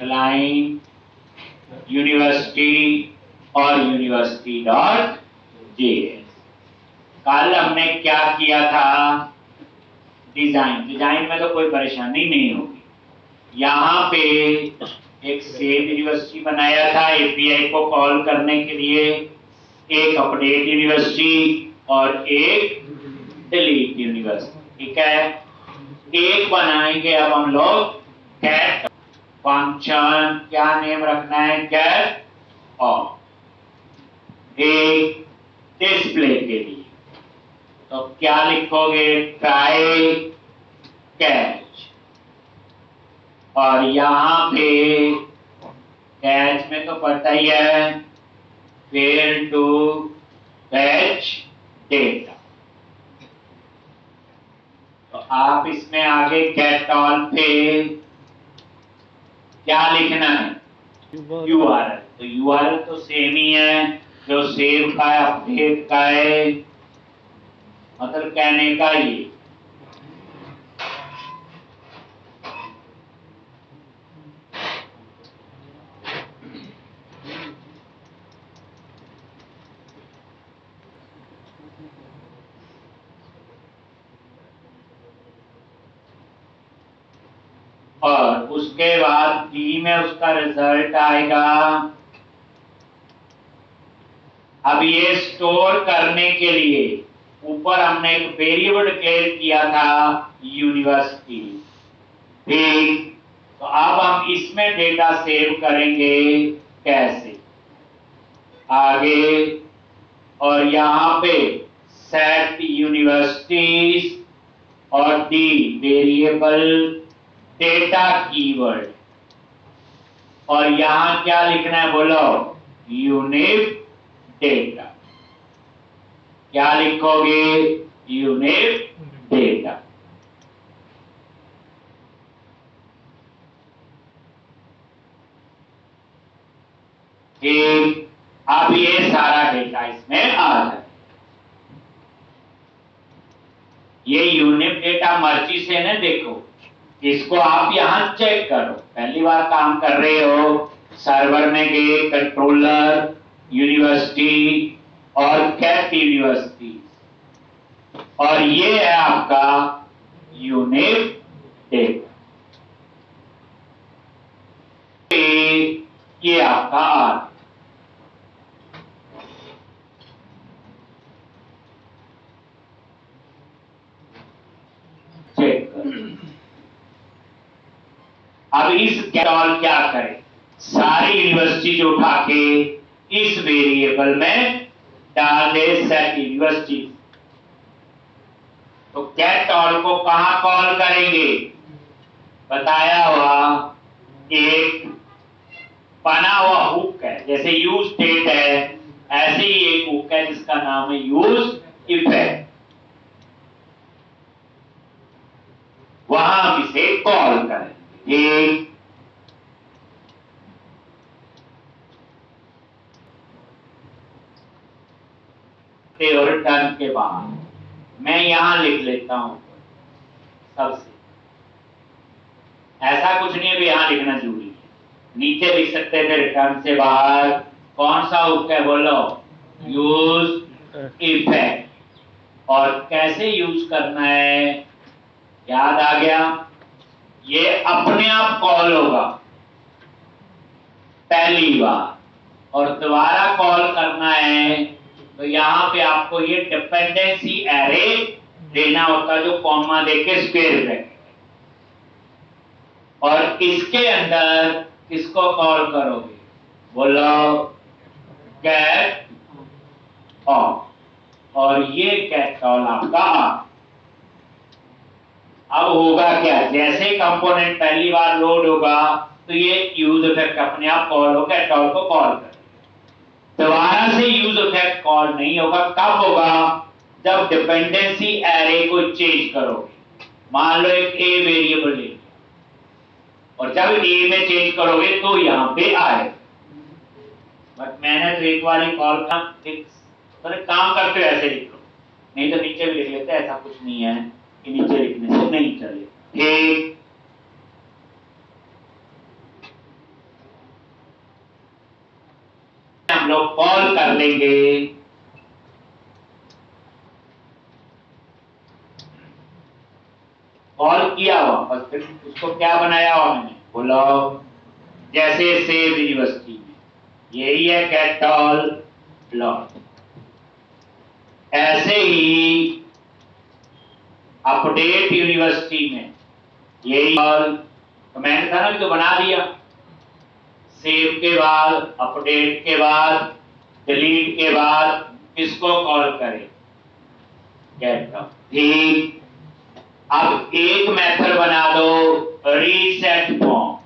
Client university और university dot JS. कल हमने क्या किया था, डिजाइन में तो कोई परेशानी नहीं होगी। यहाँ पे एक सेव यूनिवर्सिटी बनाया था एपीआई को कॉल करने के लिए, एक अपडेट यूनिवर्सिटी और एक डिलीट यूनिवर्सिटी। ठीक है, एक बनाएंगे अब हम लोग गेट फंक्शन, क्या नेम रखना है, गेट और एक डिस्प्ले के लिए तो क्या लिखोगे, ट्राई कैच। और यहां पे कैच में तो पता ही है, फेल टू कैच डेटा। तो आप इसमें आगे गेट ऑल पे क्या लिखना है, यूआरएल। तो यूआरएल तो सेम ही है जो सेव का है, अपडेट का है, मतलब कहने का ये। और उसके बाद डी में उसका रिजल्ट आएगा। अब ये स्टोर करने के लिए ऊपर हमने एक वेरिएबल डिक्लेयर किया था यूनिवर्सिटी। ठीक, तो अब हम इसमें डेटा सेव करेंगे कैसे, आगे और यहां पे सेट यूनिवर्सिटीज और डी वेरिएबल डेटा कीवर्ड, और यहां क्या लिखना है बोलो, यूनिक डेटा। क्या लिखोगे, यूनिक डेटा। ठीक, अब ये सारा डेटा इसमें आ जाए। ये यूनिक डेटा मर्जी से न देखो, इसको आप यहां चेक करो। पहली बार काम कर रहे हो, सर्वर में गए, कंट्रोलर यूनिवर्सिटी और कैट यूनिवर्सिटी, और ये है आपका यूनिक डेटा। ये आपका आर। चेक करो। अब इस कैटॉल क्या करें, सारी यूनिवर्सिटी जो उठा के इस वेरिएबल में डाल दे, सेट यूनिवर्सिटी। तो कैटॉल को कहां कॉल करेंगे, बताया हुआ एक बना हुआ हुक है, जैसे यूज स्टेट है ऐसे ही एक हुक है जिसका नाम है यूज इफेक्ट। वहां हम इसे कॉल करें। ठीक, और रिटर्न के बाद मैं यहां लिख लेता हूं सबसे, ऐसा कुछ नहीं है भी यहां लिखना जरूरी है, नीचे लिख सकते थे रिटर्न से बाहर। कौन सा हुक है बोलो, यूज इफेक्ट। और कैसे यूज करना है, याद आ गया, ये अपने आप कॉल होगा पहली बार, और दोबारा कॉल करना है तो यहां पे आपको ये डिपेंडेंसी एरे देना होता है, जो कॉमा देके स्क्वायर ब्रैकेट, और इसके अंदर किसको कॉल करोगे, बोलो गेट ऑल, और ये गेट कॉल आपका। अब होगा क्या, जैसे कंपोनेंट पहली बार लोड होगा तो ये यूज इफेक्ट अपने आप कॉल होगा, गेट ऑल को कॉल कर। दोबारा से यूज इफेक्ट कॉल नहीं होगा, कब होगा, जब डिपेंडेंसी एरे को चेंज करोगे। मान लो एक ए वेरिएबल ले, और जब ए में चेंज करोगे तो यहां पे आए। बट मैंने तो एक बार ही कॉल का काम करते हो ऐसे लिख लो, नहीं तो नीचे भी लिख लेते, ऐसा कुछ नहीं है कि नीचे लिखने से नहीं चले। ठीक, लोग कॉल कर लेंगे। कॉल किया वापस, फिर उसको क्या बनाया हुआ मैंने, बोलो जैसे सेव यूनिवर्सिटी में यही है गेट ऑल प्लॉट, ऐसे ही अपडेट यूनिवर्सिटी में यही ऑल कमेंट था ना, तो बना दिया। सेव के बाद, अपडेट के बाद, डिलीट के बाद किसको कॉल करें, गेट ऑल। ठीक, अब एक मेथड बना दो रीसेट फॉर्म,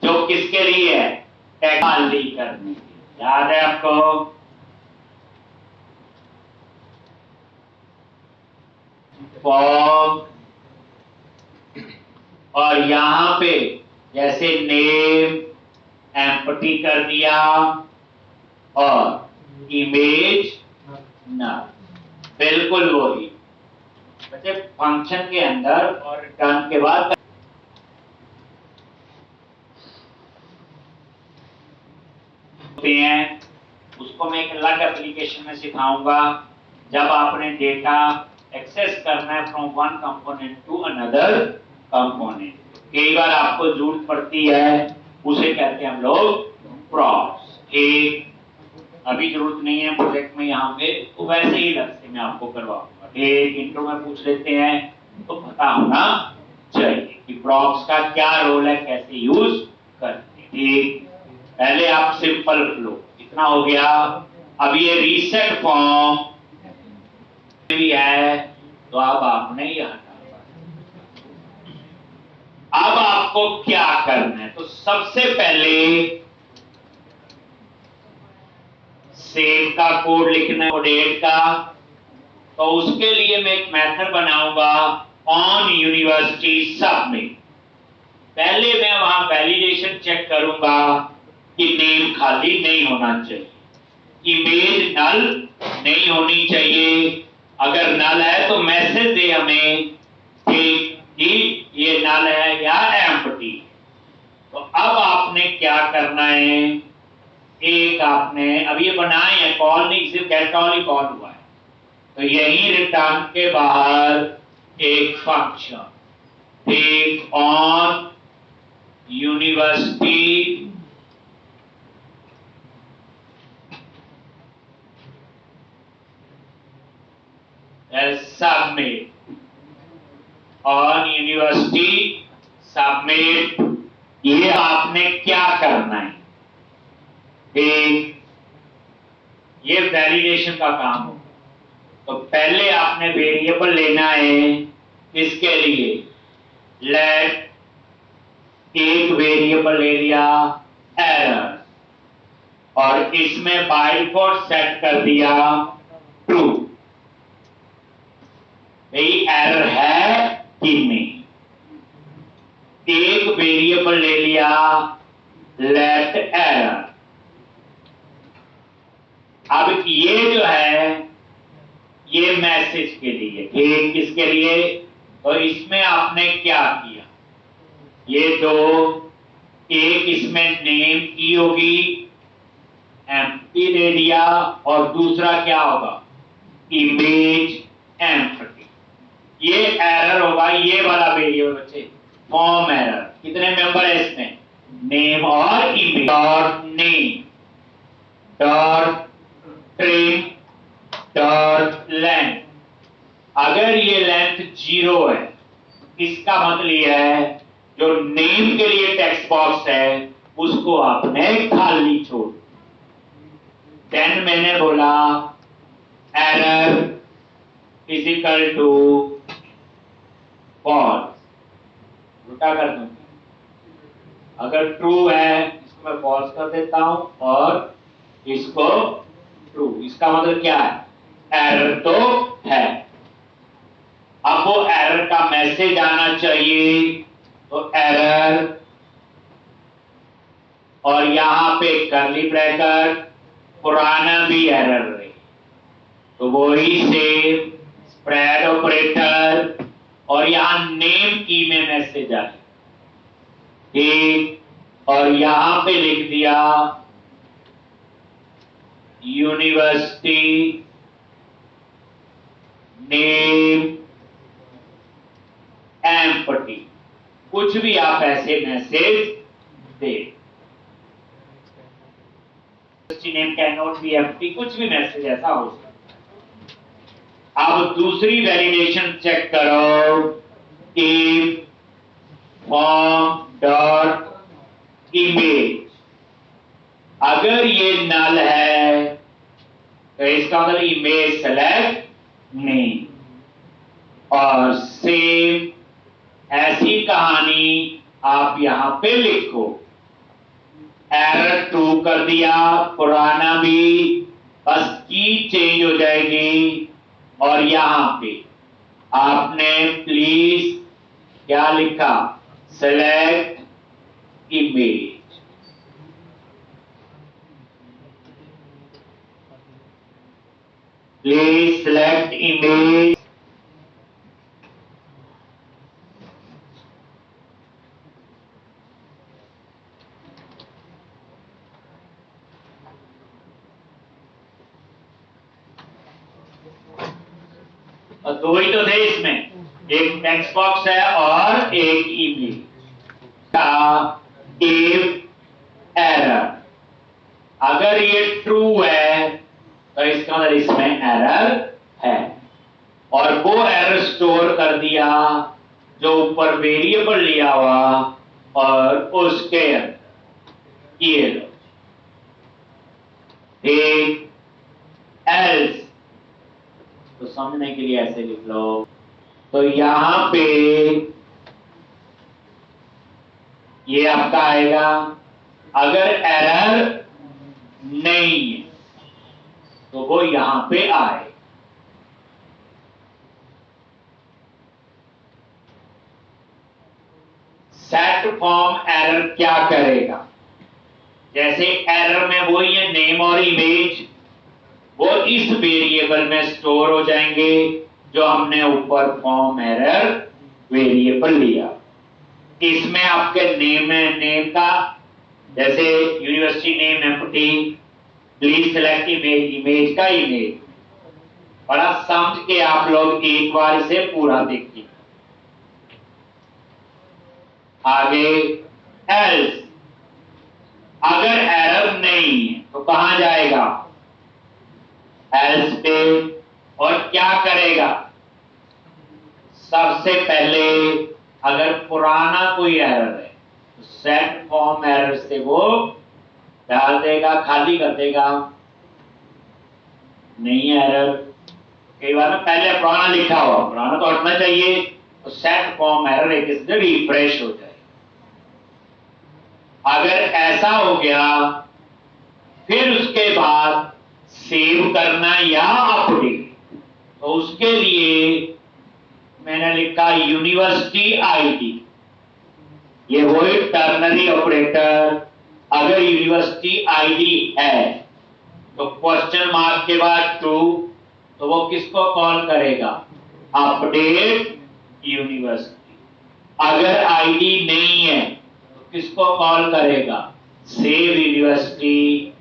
जो किसके लिए है, टेक्नोलॉजी करने के लिए। याद है आपको, फॉर्म, और यहां पे जैसे नेम एम्प्टी कर दिया और इमेज न, बिल्कुल वही बच्चे फंक्शन के अंदर और रिटर्न के बाद हैं, उसको मैं एक अलग एप्लीकेशन में सिखाऊंगा। जब आपने डेटा एक्सेस करना है from one component to another component, कई बार आपको जरूरत पड़ती है, उसे कहते हैं हम लोग प्रॉप्स। ठीक, अभी जरूरत नहीं है प्रोजेक्ट में यहाँ पे, तो वैसे ही अलग से मैं आपको करवाऊंगा। ठीक, इंट्रो में पूछ लेते हैं तो पता होना चाहिए कि प्रॉप्स का क्या रोल है, कैसे यूज करते हैं। ठीक, पहले आप सिंपल फ्लो, इतना हो गया। अब ये रीसेट फॉर्म भी है, तो अब आपने ये हटाना। अब आपको क्या करना है, तो सबसे पहले सेव का कोड लिखना है, अपडेट का, तो उसके लिए मैं एक मेथड बनाऊंगा ऑन यूनिवर्सिटी सबमिट। पहले मैं वहां वैलिडेशन चेक करूंगा कि नेम खाली नहीं होना चाहिए, इमेज नल नहीं होनी चाहिए, अगर नल है तो मैसेज दे हमें कि ये नल है या एम्प्टी। तो अब आपने क्या करना है, एक आपने अब ये बनाए हैं, कॉल नहीं, सिर्फ गेट ऑल ही कॉल हुआ है, तो यही रिटर्न के बाहर एक function take on university submit, on university submit. ये आपने क्या करना है, ये वैलिडेशन का काम होगा। तो पहले आपने वेरिएबल लेना है, इसके लिए लेट, एक वेरिएबल ले लिया एरर, और इसमें बाय डिफॉल्ट सेट कर दिया ट्रू, भाई एरर है कि नहीं। एक वेरिएबल ले लिया लेट एरर। अब ये जो है ये मैसेज के लिए, ठीक, किसके लिए, तो इसमें आपने क्या किया, ये दो, एक इसमें नेम की होगी, एम्प्टी दे दिया, और दूसरा क्या होगा, इमेज एम्प्टी। ये एरर होगा, ये वाला वेरिएबल बच्चे, फॉर्म एरर। कितने मेंबर है इसमें, नेम और image. Dot name dot trim dot length, अगर ये लेंथ 0 है, इसका मतलब यह है जो नेम के लिए टेक्स्ट बॉक्स है उसको आपने खाली छोड़। देन मैंने बोला एरर फिजिकल टू फॉल्स, उल्टा कर दूंगा, अगर ट्रू है इसको मैं फॉल्स कर देता हूं और इसको ट्रू। इसका मतलब क्या है, एरर तो है। अब वो एरर का मैसेज आना चाहिए, तो एरर, और यहां पे करली ब्रैकेट, पुराना भी एरर रहे, तो वही सेव स्प्रेड ऑपरेटर, और यहां नेम की में मैसेज आए, ठीक, और यहां पे लिख दिया यूनिवर्सिटी नेम एम्प्टी, कुछ भी आप ऐसे message they. University name can not be empty, कुछ भी मैसेज ऐसा हो सकता है। अब दूसरी वैलिडेशन चेक करो, इफ फॉर्म डॉट इमेज, अगर ये नल है तो इसका मतलब इमेज सेलेक्ट नहीं। और सेम ऐसी कहानी आप यहां पे लिखो, एरर ट्रू कर दिया, पुराना भी, बस की चेंज हो जाएगी। और यहां पे आपने प्लीज क्या लिखा, select image. Please select image. और दो ही तो थे इसमें, एक टेक्स्ट बॉक्स है और एक इमेज का। इफ एरर, अगर ये ट्रू है तो इसका मतलब इसमें एरर है। और वो एरर स्टोर कर दिया जो ऊपर वेरिएबल लिया हुआ और उसके अंदर ये लो, ठीक। एल्स तो समझने के लिए ऐसे लिख लो, तो यहां पे ये आपका आएगा, अगर एरर नहीं है तो वो यहां पे आए। सेट फॉर्म एरर क्या करेगा, जैसे एरर में वही है नेम और इमेज, वो इस वेरिएबल में स्टोर हो जाएंगे जो हमने ऊपर फॉर्म एरर वेरिएबल लिया। इसमें आपके नेम है, नेम का जैसे university name empty, please select image, image का इमेज। बड़ा समझ के आप लोग एक बार इसे पूरा देखिए। आगे एल्स, अगर एरर नहीं है तो कहां जाएगा, एल्स पे। और क्या करेगा, सबसे पहले अगर पुराना कोई एरर है तो सेट फॉर्म एरर से वो डाल देगा, खाली कर देगा। नहीं एरर, कई बार में पहले पुराना लिखा हुआ, पुराना तो हटना चाहिए, तो सेट फॉर्म एरर एक रिफ्रेश हो जाए। अगर ऐसा हो गया फिर उसके बाद सेव करना या अपडेट, तो उसके लिए मैंने लिखा यूनिवर्सिटी आईडी, ये वही टर्नरी ऑपरेटर। अगर यूनिवर्सिटी आईडी है तो क्वेश्चन मार्क के बाद ट्रू, तो वो किसको कॉल करेगा, अपडेट यूनिवर्सिटी। अगर आईडी नहीं है तो किसको कॉल करेगा, सेव यूनिवर्सिटी।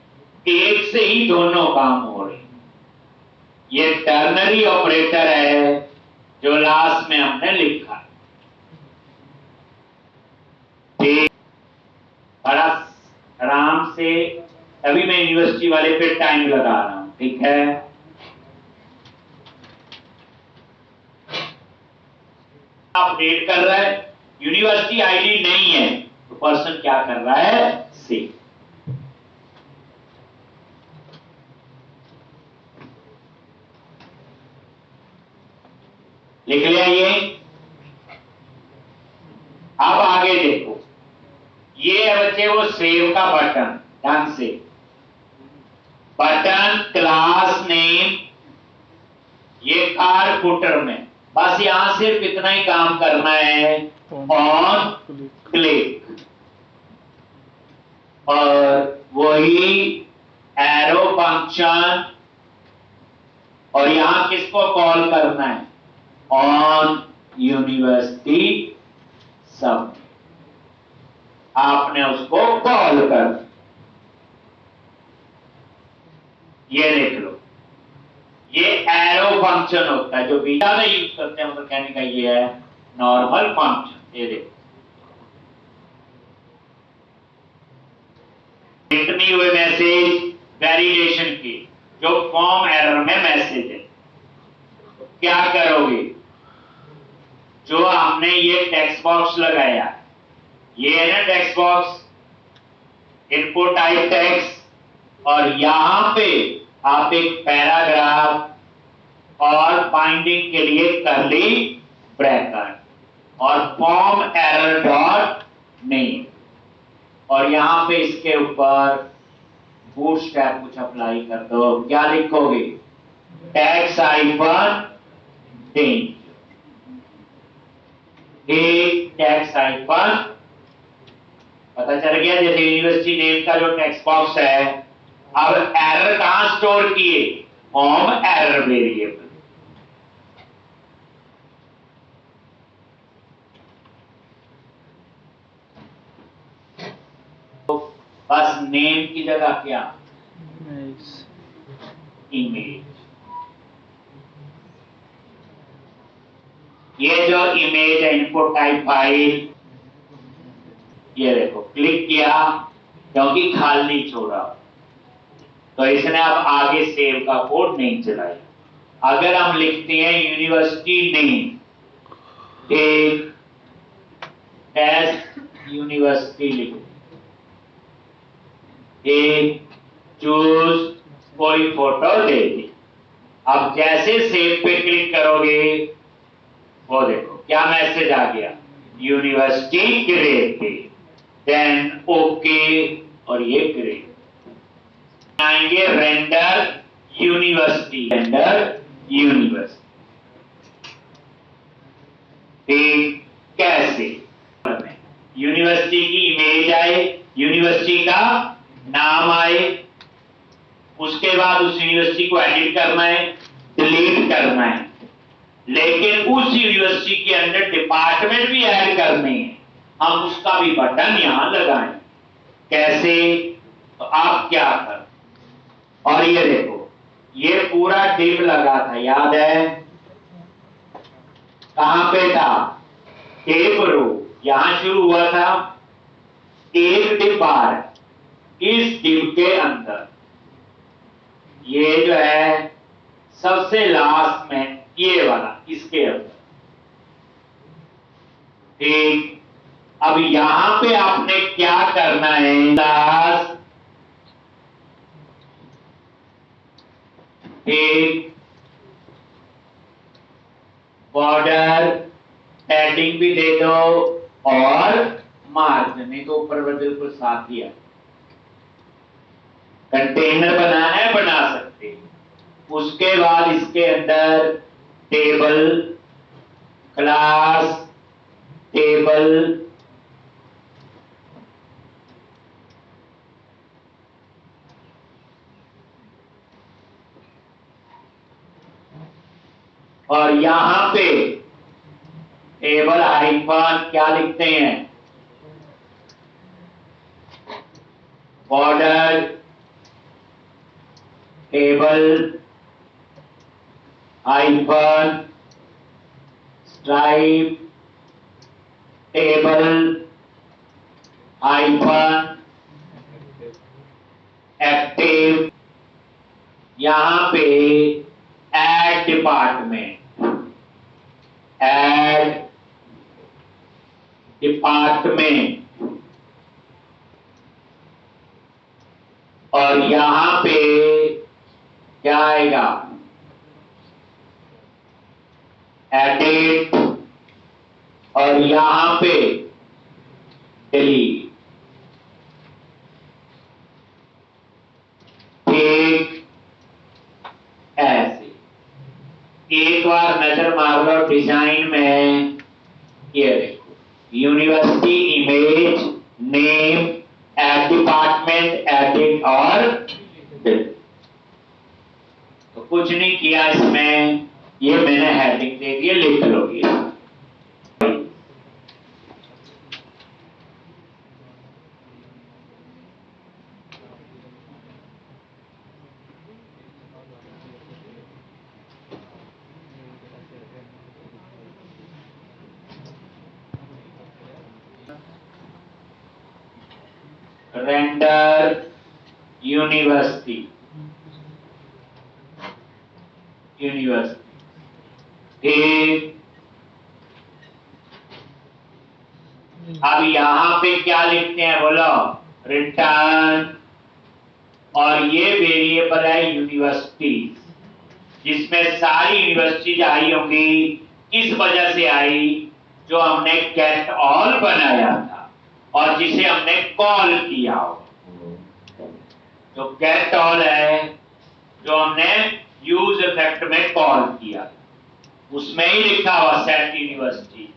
एक से ही दोनों काम हो रहे। ये टर्नरी ऑपरेटर है जो लास्ट में हमने लिखा। बड़ा आराम से, अभी मैं यूनिवर्सिटी वाले पे टाइम लगा रहा हूं, ठीक है। अपडेट कर रहा है, यूनिवर्सिटी आईडी नहीं है तो पर्सन क्या कर रहा है, सेव। लिख लिया ये। अब आगे देखो, ये है बच्चे वो सेव का बटन, ध्यान से। बटन क्लास नेम, ये कार फुटर में, बस यहां सिर्फ इतना ही काम करना है, ऑन क्लिक। और वही एरो फंक्शन, और यहां किसको कॉल करना है, ऑन यूनिवर्सिटी सब, आपने उसको कॉल कर। ये लिख लो, ये एरो फंक्शन होता है जो भी ज्यादा यूज करते हैं, मतलब कहने का ये है नॉर्मल फंक्शन। ये देखो, इतनी हुए मैसेज वैलिडेशन की जो फॉर्म एरर में मैसेज है, तो क्या करोगे, जो हमने ये टेक्स्ट बॉक्स लगाया, ये है ना text box, input type text, और यहां पे आप एक पैराग्राफ और बाइंडिंग के लिए करली ब्रैकेट और फॉर्म एरर डॉट नेम, और यहां पे इसके ऊपर बूटस्ट्रैप कुछ अप्लाई कर दो। क्या लिखोगे, टैक्स हाइफन चेंज, एक टैक्स हाइफन, पता चल गया जैसे यूनिवर्सिटी नेम का जो टेक्स्ट बॉक्स है, अब एरर कहां स्टोर किए, फॉर्म एरर वेरिएबल। तो बस नेम की जगह क्या, इमेज। ये जो इमेज है इनपुट टाइप फाइल, ये देखो क्लिक किया क्योंकि खाली छोड़ा, तो इसने अब आगे सेव का कोड नहीं चलाया। अगर हम लिखते हैं यूनिवर्सिटी नेम, एक टेस्ट यूनिवर्सिटी लिखो, एक चूज कोई फोटो दे दी, अब जैसे सेव पे क्लिक करोगे वो देखो क्या मैसेज आ गया, यूनिवर्सिटी क्रिएटेड, देन ओके, और ये क्रिएट आएंगे रेंडर यूनिवर्सिटी, रेंडर यूनिवर्सिटी। कैसे, यूनिवर्सिटी की इमेज आए, यूनिवर्सिटी का नाम आए, उसके बाद उस यूनिवर्सिटी को एडिट करना है, डिलीट करना है, लेकिन उस यूनिवर्सिटी के अंदर डिपार्टमेंट भी ऐड करने हैं, हम उसका भी बटन यहां लगाएं। कैसे, तो आप क्या कर, और ये देखो ये पूरा डिव लगा था, याद है कहां पे था, टेप रो, यहां शुरू हुआ था, एक डिव बार, इस डिव के अंदर ये जो है सबसे लास्ट में ये वाला, इसके अंदर, ठीक। अब यहां पे आपने क्या करना है, क्लास, एक बॉर्डर पैडिंग भी दे दो और मार्जिन, नहीं तो ऊपर बिल्कुल साफ दिया। कंटेनर बनाना है बना सकते हैं, उसके बाद इसके अंदर टेबल, क्लास, टेबल, और यहां पे टेबल हाइफन क्या लिखते हैं, border table hyphen stripe table hyphen active, यहां पे ऐड डिपार्टमेंट, ऐड डिपार्टमेंट, और यहां पे क्या आएगा, एडिट, और यहां पे डिलीट। ठीक ऐसे एक बार नजर मार लो डिजाइन में, ये देखो university image name add department edit और डिलीट। तो कुछ नहीं किया इसमें, ये मैंने हेडिंग दे दी, लिख लोगे। रेंडर यूनिवर्सिटी, ठीक। अब यहां पे क्या लिखते हैं बोलो, रिटर्न, और ये वेरिएबल है यूनिवर्सिटी, जिसमें सारी यूनिवर्सिटीज आई होंगी। किस वजह से आई, जो हमने गेट ऑल बनाया था और जिसे हमने कॉल किया हो। जो गेट ऑल है, जो हमने यूज इफेक्ट में कॉल किया, उसमें ही लिखा हुआ सेट यूनिवर्सिटी।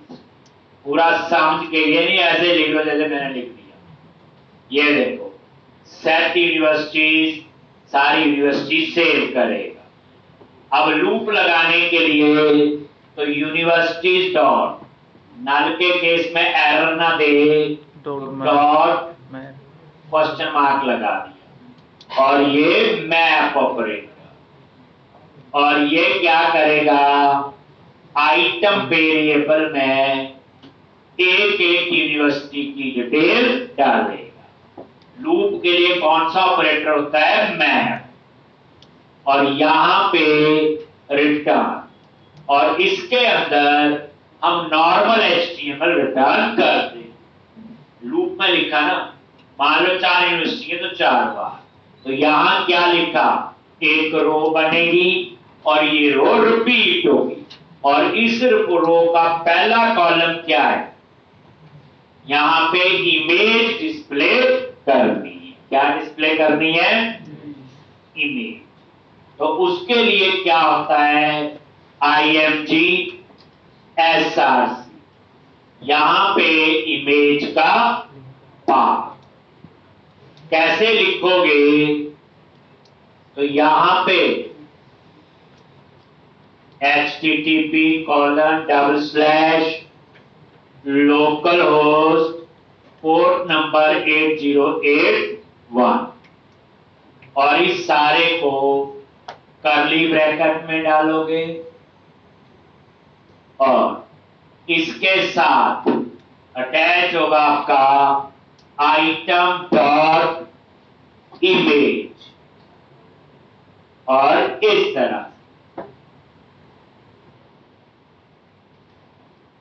पूरा समझ के, ये नहीं ऐसे लिख लो जैसे मैंने लिख दिया। ये देखो, सेट यूनिवर्सिटीज, सारी यूनिवर्सिटी सेव करेगा। अब लूप लगाने के लिए तो यूनिवर्सिटीज डॉट, नल के केस में एरर ना दे, डॉट क्वेश्चन मार्क लगा दिया, और ये मैप ऑपरेटर, और ये क्या करेगा, आइटम वेरिएबल में एक एक यूनिवर्सिटी की डिटेल डालेगा। लूप के लिए कौन सा ऑपरेटर होता है, मैप, और यहां पे रिटर्न, और इसके अंदर हम नॉर्मल HTML रिटर्न कर दें। लूप में लिखा ना, मान लो 4 यूनिवर्सिटी है तो 4 बार, तो यहां क्या लिखा, एक रो बनेगी और ये रो रिपीट होगी, और इस रो का पहला कॉलम क्या है, यहां पे इमेज डिस्प्ले करनी है। क्या डिस्प्ले करनी है, इमेज। तो उसके लिए क्या होता है, IMG SRC, यहां पे इमेज का पाथ कैसे लिखोगे, तो यहां पे http:// पोर्ट नंबर 8081, और इस सारे को कर्ली ब्रैकेट में डालोगे, और इसके साथ अटैच होगा आपका आइटम डॉट इमेज, और इस तरह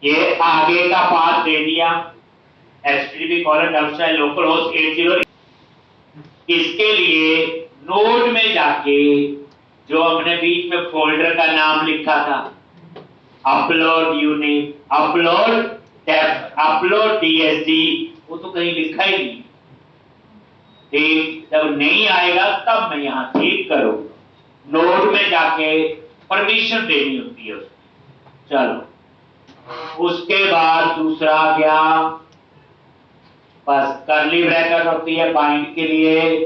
ये आगे का पाथ दे दिया, http:// 80। इसके लिए नोड में जाके जो हमने बीच में फोल्डर का नाम लिखा था, upload unit, upload def, upload DSD, वो तो कहीं लिखा ही नहीं। ठीक, जब नहीं आएगा तब मैं यहां ठीक करूंगा, नोड में जाके परमिशन देनी होती है उसकी। चलो, उसके बाद दूसरा आ गया, बस कर्ली ब्रैकेट होती है बाइंड के लिए,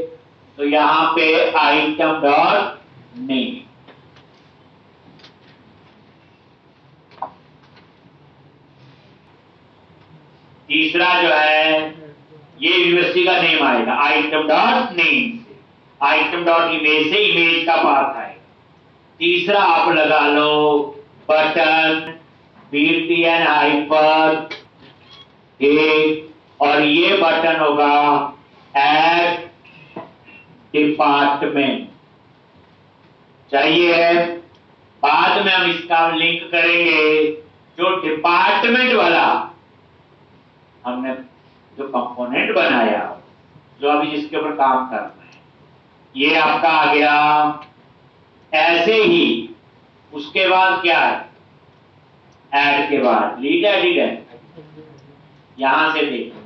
तो यहां पे आइटम डॉट नेम, तीसरा जो है ये यूनिवर्सिटी का नेम आएगा, आइटम डॉट नेम से, आइटम डॉट इमेज से इमेज का पाथ आएगा। तीसरा आप लगा लो बटन BTN हाइपर, एक, और ये बटन होगा ऐड डिपार्टमेंट, चाहिए है, बाद में हम इसका लिंक करेंगे। जो डिपार्टमेंट वाला हमने जो कंपोनेंट बनाया, जो अभी जिसके ऊपर काम करना है, ये आपका आ गया। ऐसे ही उसके बाद क्या है, ऐड के बाद लीड एडिट है, यहां से देखो,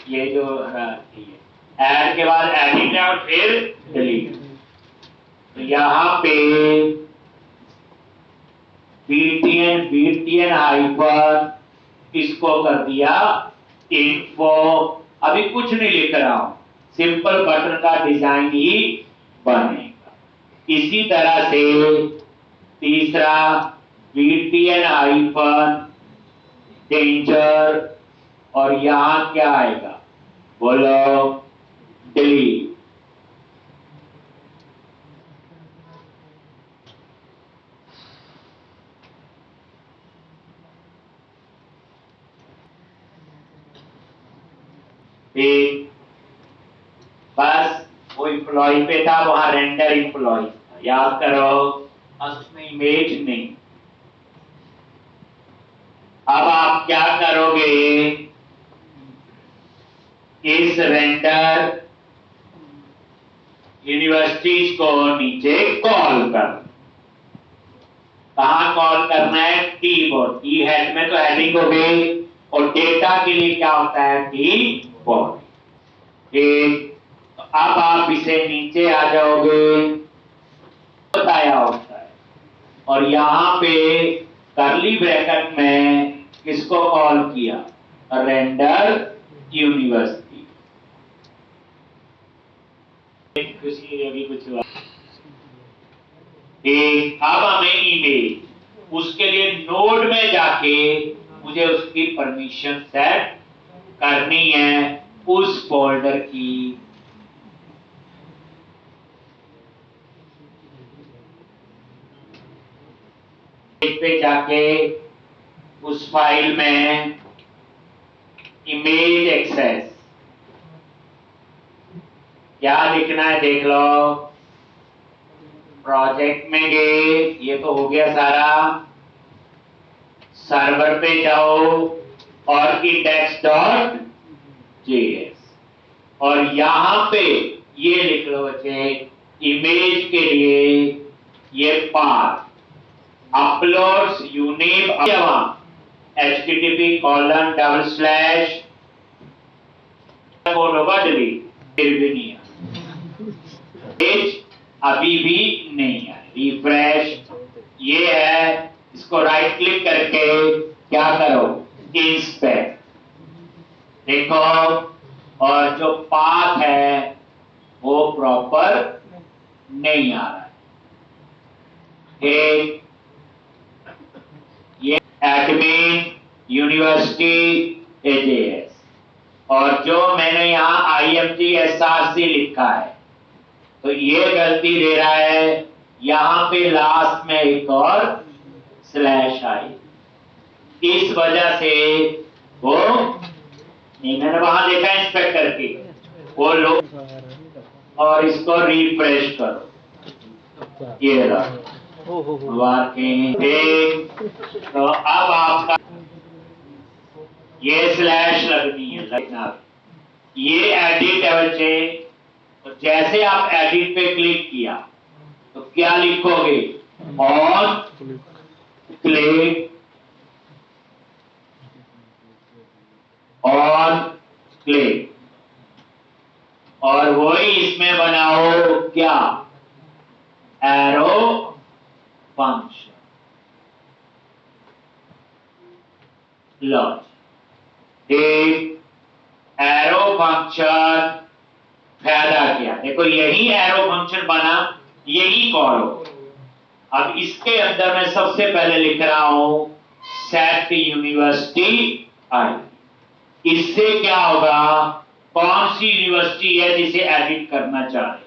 ये जो ऐड के बाद एडिट है और फिर डिलीट। तो यहां पे BTN हाइपर, इसको कर दिया इन्फो। अभी कुछ नहीं लिख रहा हूं, सिंपल बटन का डिजाइन ही बनेगा। इसी तरह से तीसरा BTN हाइपर डेंजर, और यहां क्या आएगा बोलो, डिलीट। एम्प्लॉय पे था, वहां रेंडर एम्प्लॉय था, याद करो, उसमें इमेज नहीं। अब आप क्या करोगे, इस रेंडर यूनिवर्सिटीज को नीचे कॉल कर। कहां कॉल करना है, कीबोर्ड, की हेड में तो हेडिंग हो गई, और डेटा के लिए क्या होता है, कीबोर्ड। ठीक, तो अब आप इसे नीचे आ जाओगे, बताया होता है, और यहां पे करली ब्रैकेट में किसको कॉल किया, रेंडर यूनिवर्सिटी। अभी कुछ हुआ, अब हमें इमेज, उसके लिए नोड में जाके मुझे उसकी परमिशन सेट करनी है, उस फोल्डर की। पे जाके उस फाइल में इमेज एक्सेस क्या लिखना है देख लो, प्रोजेक्ट में गए, ये तो हो गया सारा, सर्वर पे जाओ और index.js, और यहां पे ये लिख लो बच्चे, इमेज के लिए ये पाथ अपलोड्स यूनेम http:// कोड होगा डिलीट, फिर भी नहीं आया, अभी भी नहीं आया, रिफ्रेश। ये है, इसको राइट क्लिक करके क्या करो, इंस्पेक्ट, देखो, और जो पाथ है वो प्रॉपर नहीं आ रहा है। ये एडमिन यूनिवर्सिटी एजेएस, और जो मैंने यहाँ IMGSRC लिखा है, तो ये गलती दे रहा है, यहां पे लास्ट में एक और स्लैश आई, इस वजह से वो नहीं, मैंने वहां देखा इंस्पेक्टर की, वो लो और इसको रिफ्रेश करो, ये रहा, तो अब आपका ये स्लैश लगनी है, लगना, ये एडिट है बच्चे, तो जैसे आप एडिट पे क्लिक किया तो क्या लिखोगे, ऑन क्लिक, ऑन क्लिक, और वही इसमें बनाओ क्या, एरो फंक्शन, लॉन्च, एक एरो फंक्शन फायदा क्या, देखो यही एरो फंक्शन बना, यही कॉल हो। अब इसके अंदर मैं सबसे पहले लिख रहा हूं सेट यूनिवर्सिटी आई, इससे क्या होगा, कौन सी यूनिवर्सिटी है जिसे एडिट करना चाह रहे हो,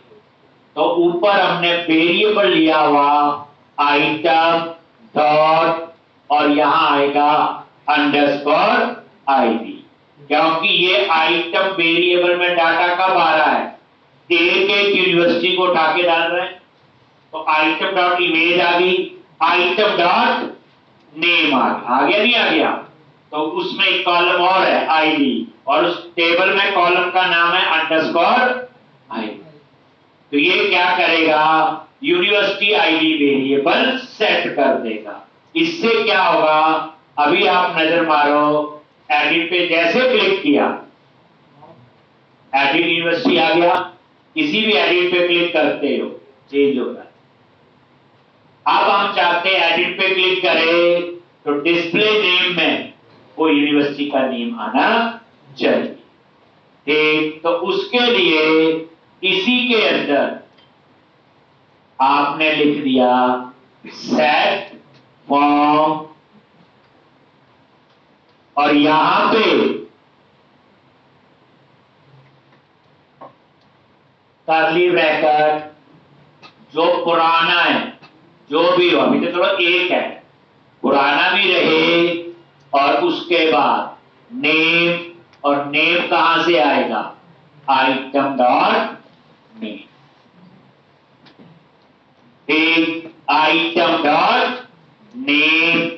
तो ऊपर हमने वेरिएबल लिया हुआ आइटम डॉट, और यहां आएगा अंडरस्कोर आईडी, क्योंकि ये आइटम वेरिएबल में डाटा कब आ रहा है, एक एक यूनिवर्सिटी को उठा के डाल रहे हैं, तो आइटम डॉट इमेज आ गई, आइटम डॉट नेम आ गया, नहीं आ गया, तो उसमें एक कॉलम और है आईडी, और उस टेबल में कॉलम का नाम है अंडरस्कोर आईडी, तो ये क्या करेगा, यूनिवर्सिटी आईडी वेरिएबल सेट कर देगा। इससे क्या होगा, अभी आप नजर मारो, एडिट पे जैसे क्लिक किया, एडिट यूनिवर्सिटी आ गया, किसी भी एडिट पे क्लिक करते हो चेंज होगा। अब हम चाहते हैं एडिट पे क्लिक करें तो डिस्प्ले नेम में वो यूनिवर्सिटी का नेम आना चाहिए, ठीक, तो उसके लिए इसी के अंदर आपने लिख दिया सेट फॉर्म, और यहां पे करली ब्रैकेट, जो पुराना है, जो भी हो, अभी तो चलो एक है, पुराना भी रहे, और उसके बाद नेम, और नेम कहां से आएगा, आइटम डॉट नेम, एक आइटम डॉट नेम